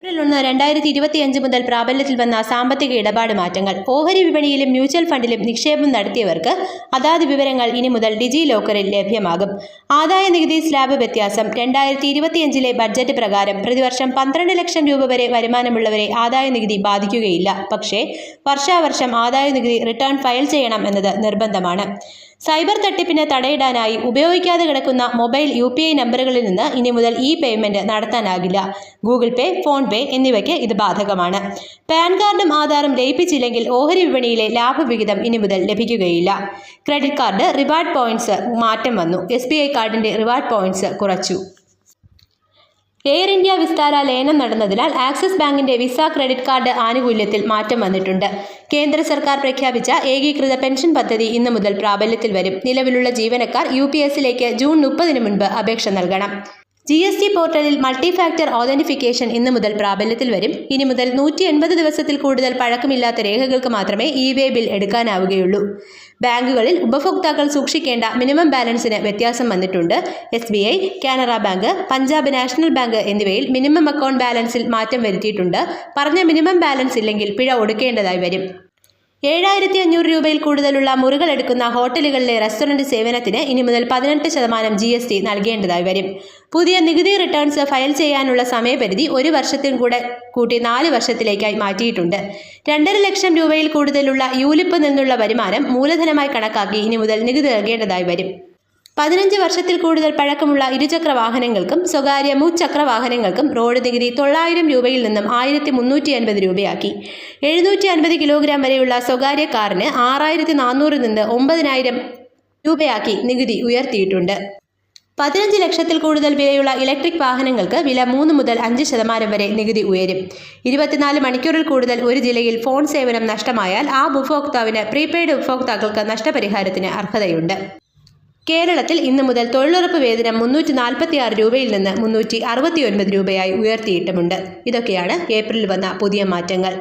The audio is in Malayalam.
ഏപ്രിൽ 1, 2025 മുതൽ പ്രാബല്യത്തിൽ വന്ന സാമ്പത്തിക ഇടപാട് മാറ്റങ്ങൾ. ഓഹരി വിപണിയിലും മ്യൂച്വൽ ഫണ്ടിലും നിക്ഷേപം നടത്തിയവർക്ക് അതാത് വിവരങ്ങൾ ഇനി മുതൽ ഡിജി ലോക്കറിൽ ലഭ്യമാകും. ആദായ നികുതി സ്ലാബ് വ്യത്യാസം. 2025 ബഡ്ജറ്റ് പ്രകാരം പ്രതിവർഷം 12 ലക്ഷം രൂപ വരെ വരുമാനമുള്ളവരെ ആദായ നികുതി ബാധിക്കുകയില്ല. പക്ഷേ വർഷാവർഷം ആദായ നികുതി റിട്ടേൺ ഫയൽ ചെയ്യണം എന്നത് നിർബന്ധമാണ്. സൈബർ തട്ടിപ്പിന് തടയിടാനായി ഉപയോഗിക്കാതെ കിടക്കുന്ന മൊബൈൽ UPI നമ്പറുകളിൽ നിന്ന് ഇനി മുതൽ പേയ്മെന്റ് നടത്താനാകില്ല. ഗൂഗിൾ പേ, ഫോൺ പേ എന്നിവയ്ക്ക് ഇത് ബാധകമാണ്. പാൻ കാർഡും ആധാറും ലയിപ്പിച്ചില്ലെങ്കിൽ ഓഹരി വിപണിയിലെ ലാഭവിഹിതം ഇനി മുതൽ ലഭിക്കുകയില്ല. ക്രെഡിറ്റ് കാർഡ് റിവാർഡ് പോയിന്റ്സ് മാറ്റം വന്നു. SBI കാർഡിന്റെ റിവാർഡ് പോയിന്റ്സ് കുറച്ചു. എയർ ഇന്ത്യ വിസ്താര ലയനം നടന്നതിനാൽ ആക്സിസ് ബാങ്കിന്റെ വിസ ക്രെഡിറ്റ് കാർഡ് ആനുകൂല്യത്തിൽ മാറ്റം വന്നിട്ടുണ്ട്. കേന്ദ്ര സർക്കാർ പ്രഖ്യാപിച്ച ഏകീകൃത പെൻഷൻ പദ്ധതി ഇന്നു മുതൽ പ്രാബല്യത്തിൽ വരും. നിലവിലുള്ള ജീവനക്കാർ UPSലേക്ക് ജൂൺ 30 മുൻപ് അപേക്ഷ നൽകണം. GST പോർട്ടലിൽ മൾട്ടി ഫാക്ടർ ഓതന്റിഫിക്കേഷൻ ഇന്നു മുതൽ പ്രാബല്യത്തിൽ വരും. ഇനി മുതൽ 180 ദിവസത്തിൽ കൂടുതൽ പഴക്കമില്ലാത്ത രേഖകൾക്ക് മാത്രമേ eWay ബിൽ എടുക്കാനാവുകയുള്ളൂ. ബാങ്കുകളിൽ ഉപഭോക്താക്കൾ സൂക്ഷിക്കേണ്ട മിനിമം ബാലൻസിന് വ്യത്യാസം വന്നിട്ടുണ്ട്. SBI, Canara bank, Punjab national bank എന്നിവയിൽ മിനിമം അക്കൗണ്ട് ബാലൻസിൽ മാറ്റം വരുത്തിയിട്ടുണ്ട്. പറഞ്ഞ മിനിമം ബാലൻസ് ഇല്ലെങ്കിൽ പിഴ ഒടുക്കേണ്ടതായി വരും. 7,500 രൂപയിൽ കൂടുതലുള്ള മുറികൾ എടുക്കുന്ന ഹോട്ടലുകളിലെ റെസ്റ്റോറന്റ് സേവനത്തിന് ഇനി മുതൽ 18% GST നൽകേണ്ടതായി വരും. പുതിയ നികുതി റിട്ടേൺസ് ഫയൽ ചെയ്യാനുള്ള സമയപരിധി 1 വർഷത്തിൽ കൂട്ടി 4 വർഷത്തിലേക്കായി മാറ്റിയിട്ടുണ്ട്. 2.5 ലക്ഷം രൂപയിൽ കൂടുതലുള്ള യൂലിപ്പിൽ നിന്നുള്ള വരുമാനം മൂലധനമായി കണക്കാക്കി ഇനി മുതൽ നികുതി നൽകേണ്ടതായി വരും. 15 വർഷത്തിൽ കൂടുതൽ പഴക്കമുള്ള ഇരുചക്ര വാഹനങ്ങൾക്കും സ്വകാര്യ മുച്ചക്ര വാഹനങ്ങൾക്കും റോഡ് നികുതി 900 രൂപയിൽ നിന്നും 1,350 രൂപയാക്കി. 750 കിലോഗ്രാം വരെയുള്ള സ്വകാര്യ കാറിന് 6,400 നിന്ന് 9,000 രൂപയാക്കി നികുതി ഉയർത്തിയിട്ടുണ്ട്. 15 ലക്ഷത്തിൽ കൂടുതൽ വിലയുള്ള ഇലക്ട്രിക് വാഹനങ്ങൾക്ക് വില 3 മുതൽ 5% വരെ നികുതി ഉയരും. 24 മണിക്കൂറിൽ കൂടുതൽ ഒരു ജില്ലയിൽ ഫോൺ സേവനം നഷ്ടമായാൽ ആ ഉപഭോക്താവിന് പ്രീപെയ്ഡ് ഉപഭോക്താക്കൾക്ക് നഷ്ടപരിഹാരത്തിന് അർഹതയുണ്ട്. കേരളത്തിൽ ഇന്നു മുതൽ തൊഴിലുറപ്പ് വേതനം 346 രൂപയിൽ നിന്ന് 369 രൂപയായി ഉയർത്തിയിട്ടുമുണ്ട്. ഇതൊക്കെയാണ് ഏപ്രിലിൽ വന്ന പുതിയ മാറ്റങ്ങൾ.